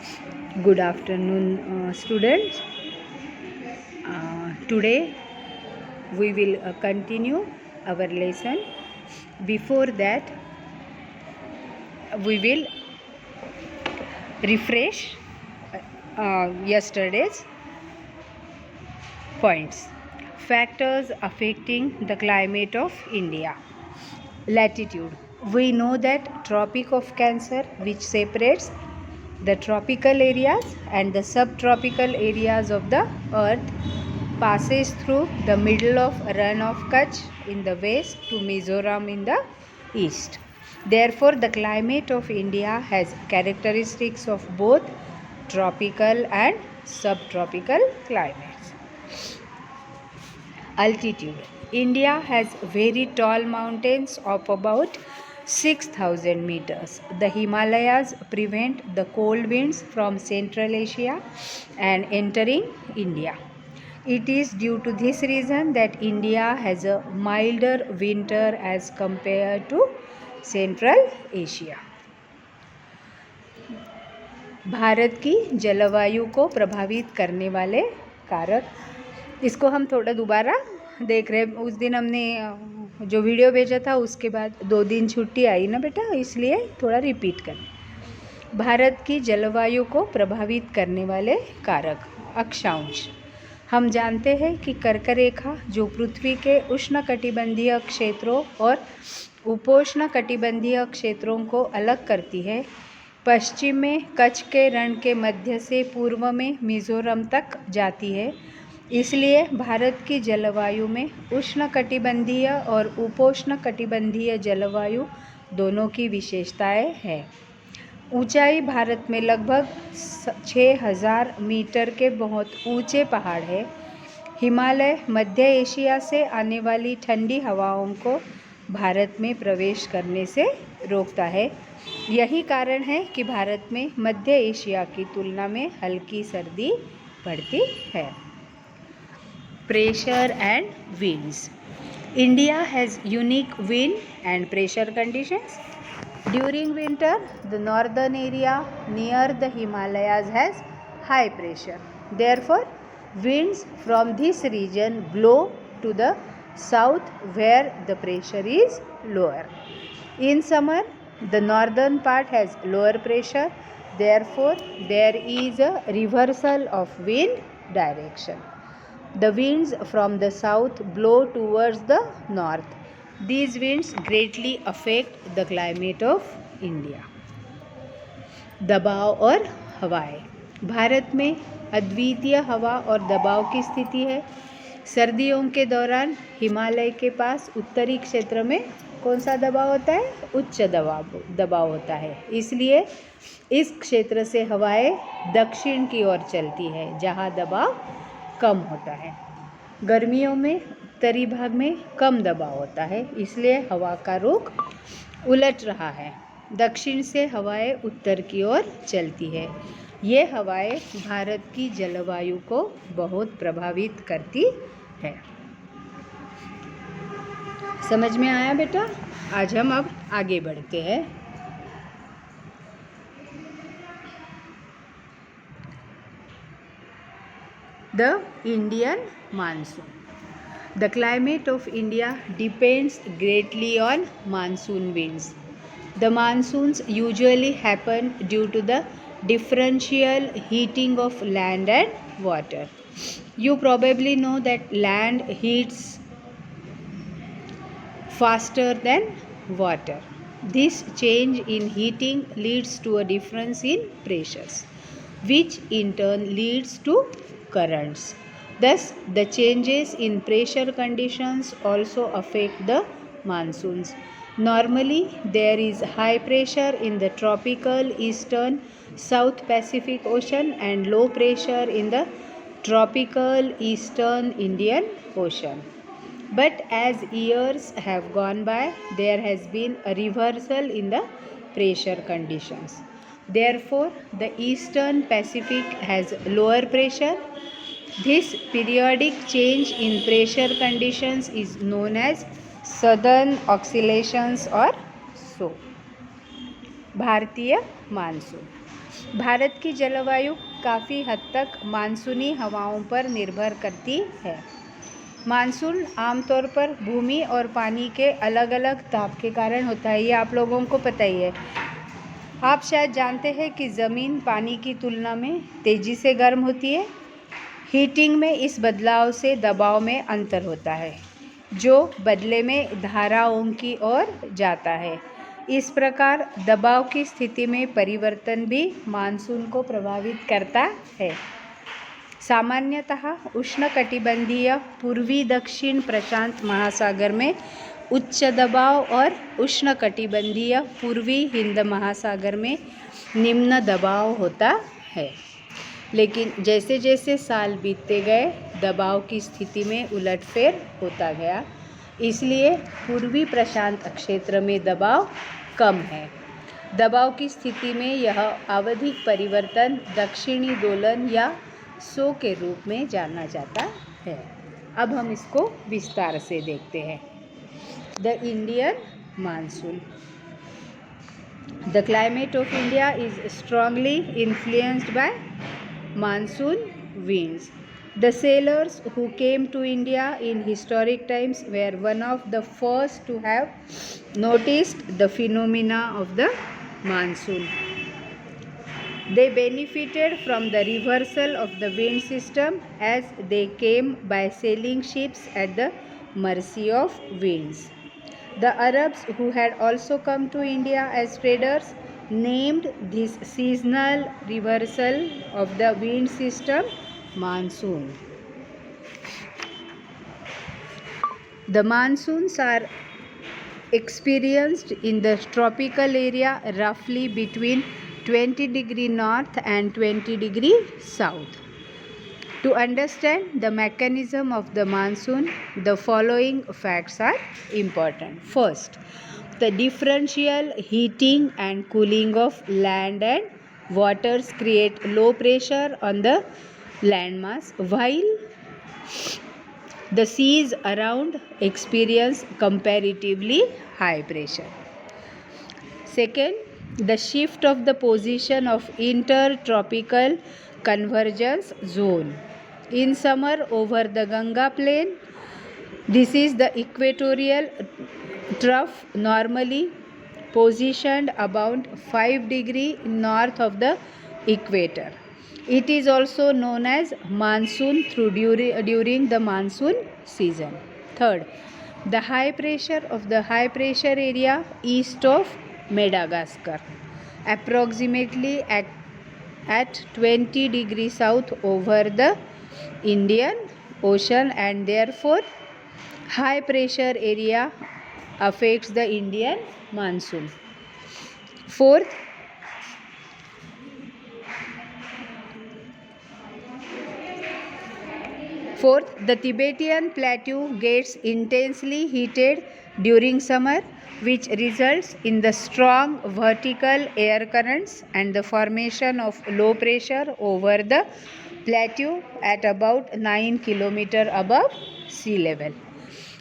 Good afternoon, students. Today we will continue our lesson. Before that, we will refresh yesterday's points. Factors affecting the climate of India. Latitude. We know that Tropic of Cancer, which separates the tropical areas and the subtropical areas of the earth, passes through the middle of Rann of Kutch in the west to Mizoram in the east. Therefore, the climate of India has characteristics of both tropical and subtropical climates. Altitude. India has very tall mountains of about 6,000 meters. The Himalayas prevent the cold winds from Central Asia and entering India. It is due to this reason that India has a milder winter as compared to Central Asia. Bharat की जलवायु को प्रभावित करने वाले कारक, इसको हम थोड़ा दोबारा देख रहे हैं. उस दिन हमने जो वीडियो भेजा था उसके बाद 2 दिन छुट्टी आई ना बेटा, इसलिए थोड़ा रिपीट करें. भारत की जलवायु को प्रभावित करने वाले कारक. अक्षांश. हम जानते हैं कि कर्क रेखा जो पृथ्वी के उष्णकटिबंधीय क्षेत्रों और उपोष्ण कटिबंधीय क्षेत्रों को अलग करती है, पश्चिम में कच्छ के रण के मध्य से पूर्व में मिजोरम तक जाती है. इसलिए भारत की जलवायु में उष्णकटिबंधीय और उपोष्ण कटिबंधीय जलवायु दोनों की विशेषताएं हैं. ऊंचाई. भारत में लगभग 6,000 मीटर के बहुत ऊंचे पहाड़ हैं. हिमालय मध्य एशिया से आने वाली ठंडी हवाओं को भारत में प्रवेश करने से रोकता है. यही कारण है कि भारत में मध्य एशिया की तुलना में हल्की सर्दी पड़ती है. Pressure and winds. India has unique wind and pressure conditions. During winter the northern area near the Himalayas has high pressure. Therefore winds from this region blow to the south where the pressure is lower. In summer, the northern part has lower pressure, therefore there is a reversal of wind direction. The winds from the south blow towards the north. These winds greatly affect the climate of India. दबाव और हवाएं. भारत में अद्वितीय हवा और दबाव की स्थिति है. सर्दियों के दौरान हिमालय के पास उत्तरी क्षेत्र में कौन सा दबाव होता है? उच्च दबाव होता है. इसलिए इस क्षेत्र से हवाएं दक्षिण की ओर चलती है जहां दबाव कम होता है. गर्मियों में उत्तरी भाग में कम दबाव होता है, इसलिए हवा का रुख उलट रहा है. दक्षिण से हवाएं उत्तर की ओर चलती है. ये हवाएं भारत की जलवायु को बहुत प्रभावित करती है. समझ में आया बेटा? आज हम अब आगे बढ़ते हैं. The Indian monsoon. The climate of India depends greatly on monsoon winds. The monsoons usually happen due to the differential heating of land and water. You probably know that land heats faster than water. This change in heating leads to a difference in pressures, which in turn leads to currents. Thus, the changes in pressure conditions also affect the monsoons. Normally, there is high pressure in the tropical eastern South Pacific Ocean and low pressure in the tropical eastern Indian Ocean. But as years have gone by, there has been a reversal in the pressure conditions. Therefore, the eastern Pacific has lower pressure. This periodic change in pressure conditions is known as southern oscillations or so. भारतीय monsoon. Bharat की जलवायु काफ़ी हद तक मानसूनी हवाओं पर निर्भर करती है। मानसून आमतौर पर भूमि और पानी के अलग अलग ताप के कारण होता है, ये आप लोगों को पता ही है। आप शायद जानते हैं कि ज़मीन पानी की तुलना में तेज़ी से गर्म होती है। हीटिंग में इस बदलाव से दबाव में अंतर होता है, जो बदले में धाराओं की ओर जाता है। इस प्रकार दबाव की स्थिति में परिवर्तन भी मानसून को प्रभावित करता है। सामान्यतः उष्णकटिबंधीय पूर्वी दक्षिण प्रशांत महासागर में उच्च दबाव और उष्णकटिबंधीय पूर्वी हिंद महासागर में निम्न दबाव होता है। लेकिन जैसे जैसे साल बीतते गए दबाव की स्थिति में उलटफेर होता गया, इसलिए पूर्वी प्रशांत क्षेत्र में दबाव कम है। दबाव की स्थिति में यह आवधिक परिवर्तन दक्षिणी दोलन या सो के रूप में जाना जाता है। अब हम इसको विस्तार से देखते हैं। The Indian monsoon. The climate of India is strongly influenced by monsoon winds. The sailors who came to India in historic times were one of the first to have noticed the phenomena of the monsoon. They benefited from the reversal of the wind system as they came by sailing ships at the mercy of winds. The Arabs, who had also come to India as traders, named this seasonal reversal of the wind system monsoon. The monsoons are experienced in the tropical area roughly between 20 degree north and 20 degree south. To understand the mechanism of the monsoon, the following facts are important. First, the differential heating and cooling of land and waters create low pressure on the landmass, while the seas around experience comparatively high pressure. Second, the shift of the position of intertropical convergence zone. In summer over the Ganga plain, this is the equatorial trough, normally positioned about 5 degree north of the equator. It is also known as monsoon during the monsoon season. Third, the high pressure of the high pressure area east of Madagascar, approximately at 20 degrees south over the Indian Ocean, and therefore high pressure area affects the Indian monsoon. Fourth, the Tibetan plateau gets intensely heated during summer, which results in the strong vertical air currents and the formation of low pressure over the plateau at about 9 km above sea level.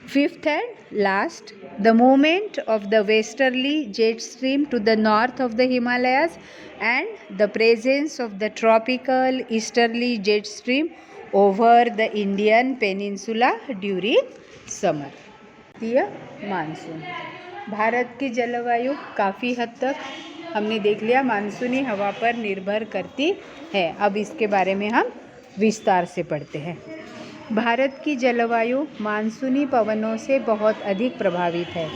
Fifth and last, the movement of the westerly jet stream to the north of the Himalayas and the presence of the tropical easterly jet stream over the Indian peninsula during summer. Monsoon. Bharat की जलवायु काफ़ी हद तक हमने देख लिया मानसूनी हवा पर निर्भर करती है। अब इसके बारे में हम विस्तार से पढ़ते हैं। भारत की जलवायु मानसूनी पवनों से बहुत अधिक प्रभावित है।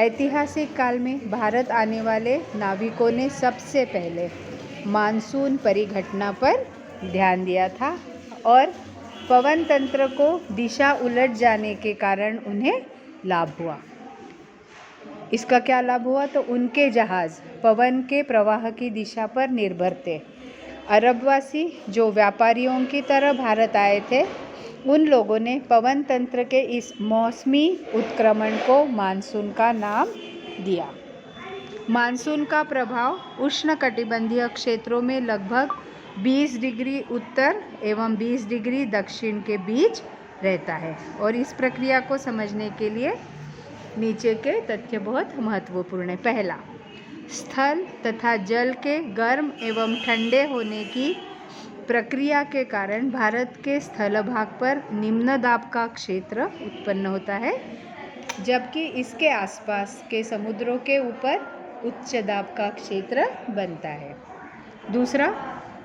ऐतिहासिक काल में भारत आने वाले नाविकों ने सबसे पहले मानसून परिघटना पर ध्यान दिया था और पवन तंत्र को दिशा उलट जाने के कारण उन्हें लाभ हुआ। इसका क्या लाभ हुआ? तो उनके जहाज़ पवन के प्रवाह की दिशा पर निर्भर थे। अरबवासी जो व्यापारियों की तरह भारत आए थे, उन लोगों ने पवन तंत्र के इस मौसमी उत्क्रमण को मानसून का नाम दिया। मानसून का प्रभाव उष्णकटिबंधीय क्षेत्रों में लगभग 20 डिग्री उत्तर एवं 20 डिग्री दक्षिण के बीच रहता है और इस प्रक्रिया को समझने के लिए नीचे के तथ्य बहुत महत्वपूर्ण है। पहला, स्थल तथा जल के गर्म एवं ठंडे होने की प्रक्रिया के कारण भारत के स्थल भाग पर निम्न दाब का क्षेत्र उत्पन्न होता है, जबकि इसके आसपास के समुद्रों के ऊपर उच्च दाब का क्षेत्र बनता है। दूसरा,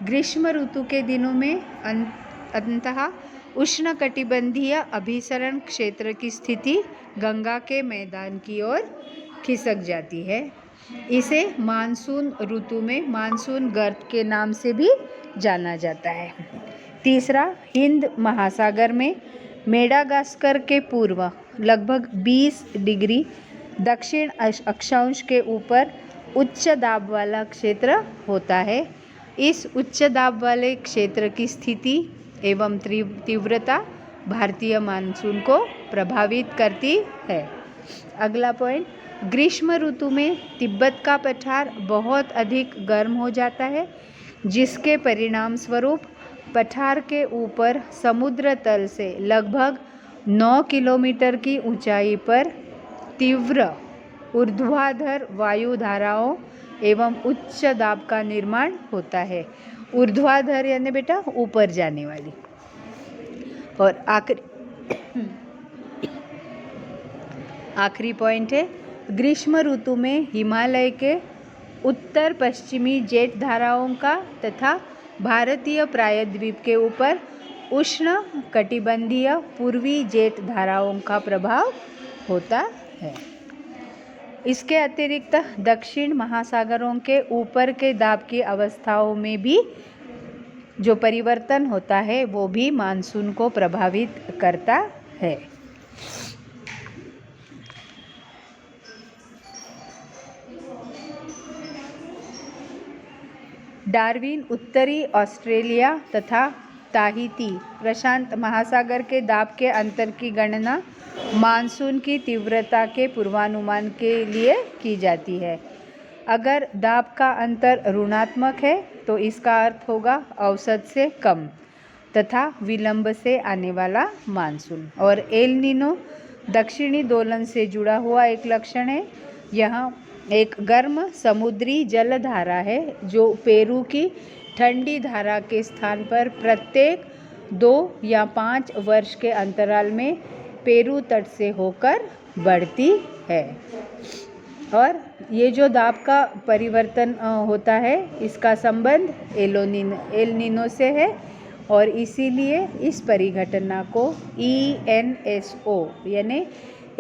ग्रीष्म ऋतु के दिनों में अंततः उष्णकटिबंधीय अभिसरण क्षेत्र की स्थिति गंगा के मैदान की ओर खिसक जाती है। इसे मानसून ऋतु में मानसून गर्त के नाम से भी जाना जाता है। तीसरा, हिंद महासागर में मेडागास्कर के पूर्व लगभग 20 डिग्री दक्षिण अक्षांश के ऊपर उच्च दाब वाला क्षेत्र होता है। इस उच्च दाब वाले क्षेत्र की स्थिति एवं तीव्रता भारतीय मानसून को प्रभावित करती है। अगला पॉइंट, ग्रीष्म ऋतु में तिब्बत का पठार बहुत अधिक गर्म हो जाता है, जिसके परिणाम स्वरूप पठार के ऊपर समुद्र तल से लगभग 9 किलोमीटर की ऊंचाई पर तीव्र ऊर्ध्वाधर वायु धाराओं एवं उच्च दाब का निर्माण होता है। ऊर्ध्वाधर यानी बेटा ऊपर जाने वाली। और आखिरी पॉइंट है, ग्रीष्म ऋतु में हिमालय के उत्तर पश्चिमी जेट धाराओं का तथा भारतीय प्रायद्वीप के ऊपर उष्ण कटिबंधीय पूर्वी जेट धाराओं का प्रभाव होता है। इसके अतिरिक्त दक्षिण महासागरों के ऊपर के दाब की अवस्थाओं में भी जो परिवर्तन होता है वो भी मानसून को प्रभावित करता है। डार्विन उत्तरी ऑस्ट्रेलिया तथा ताहिती प्रशांत महासागर के दाब के अंतर की गणना मानसून की तीव्रता के पूर्वानुमान के लिए की जाती है। अगर दाब का अंतर ऋणात्मक है तो इसका अर्थ होगा औसत से कम तथा विलंब से आने वाला मानसून। और एल नीनो दक्षिणी दोलन से जुड़ा हुआ एक लक्षण है। यह एक गर्म समुद्री जलधारा है जो पेरू की ठंडी धारा के स्थान पर प्रत्येक 2 या 5 वर्ष के अंतराल में पेरू तट से होकर बढ़ती है। और ये जो दाब का परिवर्तन होता है इसका संबंध एल नीनो से है और इसीलिए इस परिघटना को ENSO यानी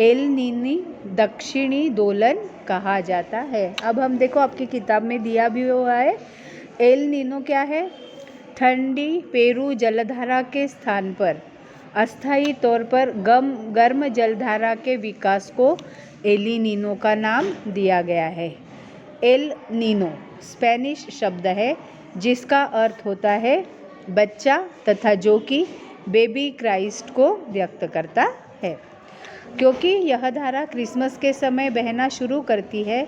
एल नीनी दक्षिणी दोलन कहा जाता है। अब हम देखो आपकी किताब में दिया भी हुआ है, एल नीनो क्या है? ठंडी पेरू जलधारा के स्थान पर अस्थायी तौर पर गर्म जलधारा के विकास को एली नीनो का नाम दिया गया है। एल नीनो स्पेनिश शब्द है जिसका अर्थ होता है बच्चा तथा जो कि बेबी क्राइस्ट को व्यक्त करता है। क्योंकि यह धारा क्रिसमस के समय बहना शुरू करती है,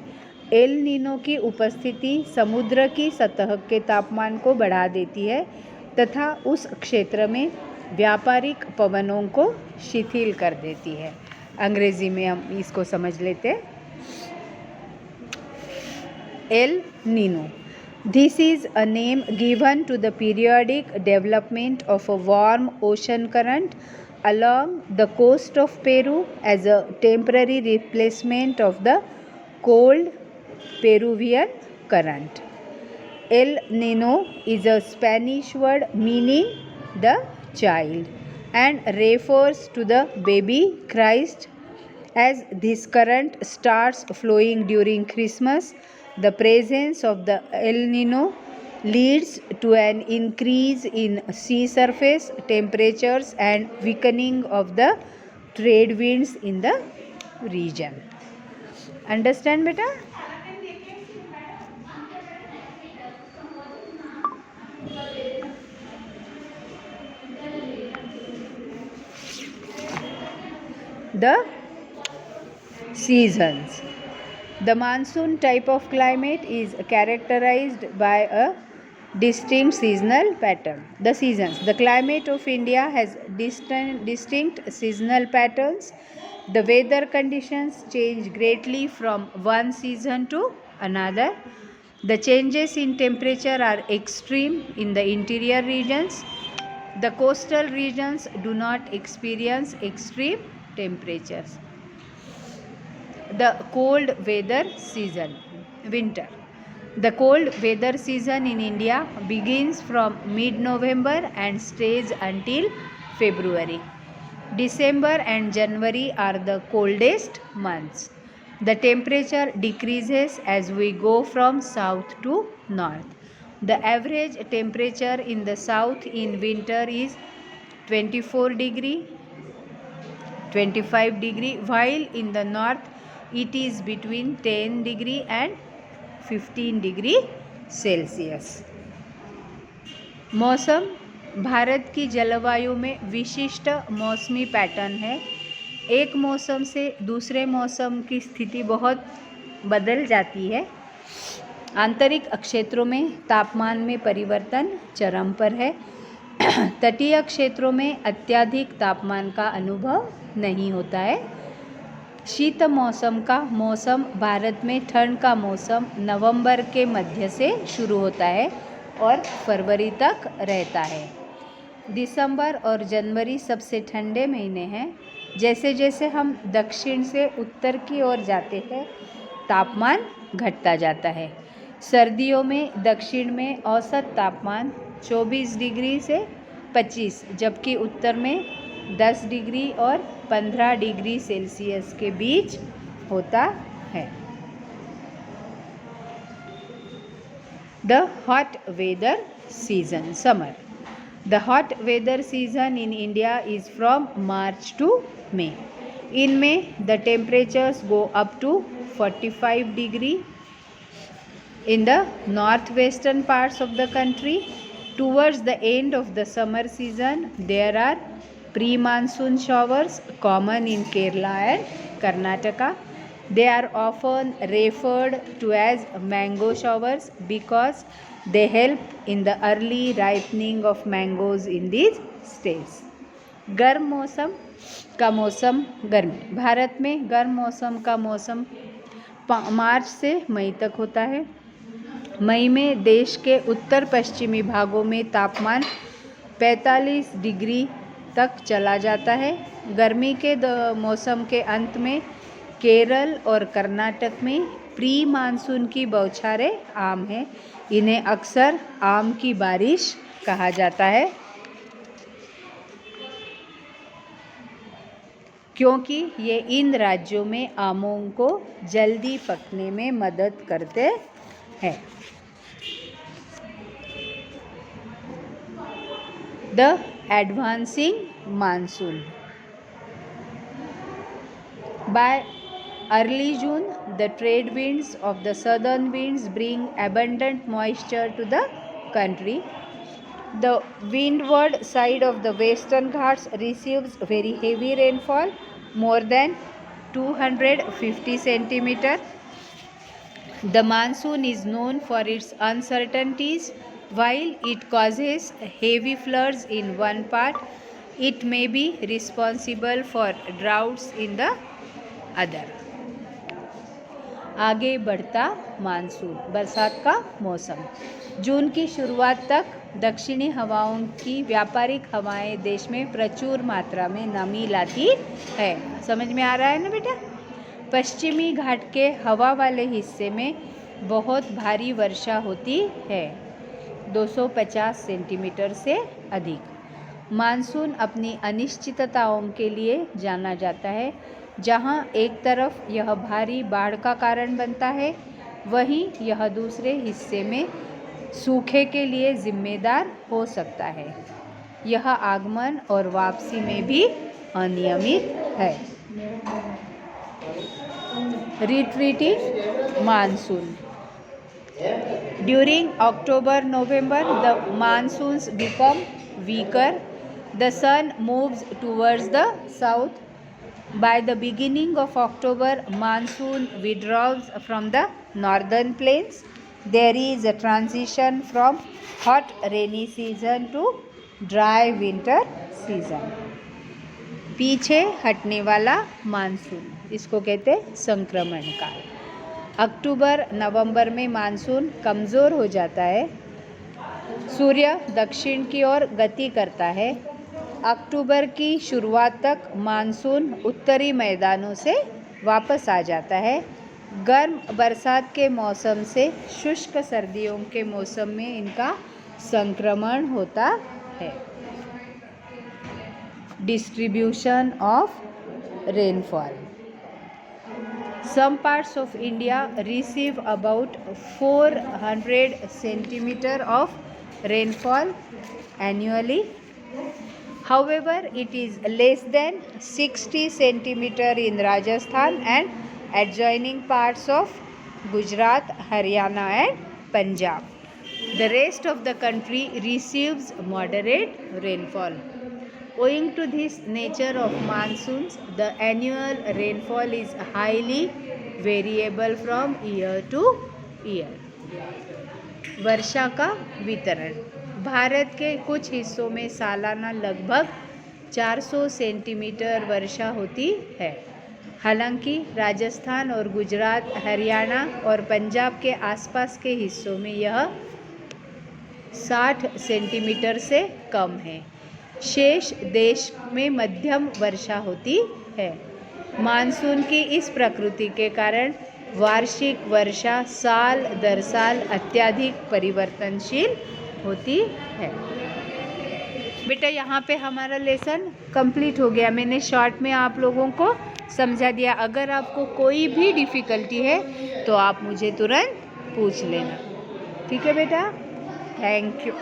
एल नीनो की उपस्थिति समुद्र की सतह के तापमान को बढ़ा देती है तथा उस क्षेत्र में व्यापारिक पवनों को शिथिल कर देती है। अंग्रेजी में हम इसको समझ लेते हैं। El Nino, this is a name given to the periodic development of a warm ocean current along the coast of Peru as a temporary replacement of the cold Peruvian current. El Nino is a Spanish word meaning the child and refers to the baby Christ. As this current starts flowing during Christmas, the presence of the El Nino leads to an increase in sea surface temperatures and weakening of the trade winds in the region. Understand beta? The seasons. The monsoon type of climate is characterized by a distinct seasonal pattern. The seasons. The climate of India has distinct seasonal patterns. The weather conditions change greatly from one season to another. The changes in temperature are extreme in the interior regions. The coastal regions do not experience extreme temperatures. The cold weather season, winter. The cold weather season in India begins from mid-November and stays until February. December and January are the coldest months. The temperature decreases as we go from south to north. The average temperature in the south in winter is 24 degree, 25 degree, while in the north it is between 10 degree and 15 degree Celsius. मौसम भारत की जलवायु में विशिष्ट मौसमी pattern है। एक मौसम से दूसरे मौसम की स्थिति बहुत बदल जाती है। आंतरिक क्षेत्रों में तापमान में परिवर्तन चरम पर है। तटीय क्षेत्रों में अत्यधिक तापमान का अनुभव नहीं होता है। शीत मौसम का मौसम भारत में ठंड का मौसम नवंबर के मध्य से शुरू होता है और फरवरी तक रहता है। दिसंबर और जनवरी सबसे ठंडे महीने हैं। जैसे जैसे हम दक्षिण से उत्तर की ओर जाते हैं तापमान घटता जाता है। सर्दियों में दक्षिण में औसत तापमान 24 डिग्री से 25, जबकि उत्तर में 10 डिग्री और 15 डिग्री सेल्सियस के बीच होता है। The hot weather season, summer. The hot weather season in India is from March to May. In May, the temperatures go up to 45 degree in the northwestern parts of the country. Towards the end of the summer season, there are pre-monsoon showers common in Kerala and Karnataka. They are often referred to as mango showers because they help in the early ripening of mangoes in these states. गर्म मौसम का मौसम, गर्मी। भारत में गर्म मौसम का मौसम मार्च से मई तक होता है। मई में देश के उत्तर पश्चिमी भागों में तापमान 45 डिग्री तक चला जाता है। गर्मी के मौसम के अंत में केरल और कर्नाटक में प्री मानसून की बौछारें आम हैं। इन्हें अक्सर आम की बारिश कहा जाता है क्योंकि ये इन राज्यों में आमों को जल्दी पकने में मदद करते हैं। The advancing monsoon. By early June, the trade winds of the southern winds bring abundant moisture to the country. The windward side of the western Ghats receives very heavy rainfall, more than 250 centimeters. The monsoon is known for its uncertainties. While it causes heavy floods in one part, it may be responsible for droughts in the other. आगे बढ़ता monsoon, बरसात का मौसम। जून की शुरुआत तक दक्षिणी हवाओं की व्यापारिक हवाएं देश में प्रचुर मात्रा में नमी लाती है। समझ में आ रहा है ना बेटा? पश्चिमी घाट के हवा वाले हिस्से में बहुत भारी वर्षा होती है, 250 सेंटीमीटर से अधिक। मानसून अपनी अनिश्चितताओं के लिए जाना जाता है। जहां एक तरफ यह भारी बाढ़ का कारण बनता है, वहीं यह दूसरे हिस्से में सूखे के लिए जिम्मेदार हो सकता है। यह आगमन और वापसी में भी अनियमित है। Retreating monsoon. During October-November, the monsoons become weaker. The sun moves towards the south. By the beginning of October, monsoon withdraws from the northern plains. There is a transition from hot rainy season to dry winter season. पीछे हटने वाला monsoon, इसको कहते हैं संक्रमण काल। अक्टूबर नवंबर में monsoon कमज़ोर हो जाता है। सूर्य दक्षिण की ओर गति करता है। अक्टूबर की शुरुआत तक मानसून उत्तरी मैदानों से वापस आ जाता है। गर्म बरसात के मौसम से शुष्क सर्दियों के मौसम में इनका संक्रमण होता है। Distribution of rainfall. Some parts of India receive about 400 centimeter of rainfall annually. However, it is less than 60 centimeter in Rajasthan and adjoining parts of Gujarat, Haryana and Punjab. The rest of the country receives moderate rainfall. Owing to this nature of monsoons, the annual rainfall is highly variable from year to year. वर्षा का वितरण। भारत के कुछ हिस्सों में सालाना लगभग 400 centimetre वर्षा होती है। हालांकि राजस्थान और गुजरात, हरियाणा और पंजाब के आसपास के हिस्सों में यह 60 सेंटीमीटर से कम है। शेष देश में मध्यम वर्षा होती है। मानसून की इस प्रकृति के कारण वार्षिक वर्षा साल दर साल अत्यधिक परिवर्तनशील होती है। बेटा यहाँ पे हमारा लेसन कंप्लीट हो गया। मैंने शॉर्ट में आप लोगों को समझा दिया। अगर आपको कोई भी डिफ़िकल्टी है तो आप मुझे तुरंत पूछ लेना। ठीक है बेटा, थैंक यू।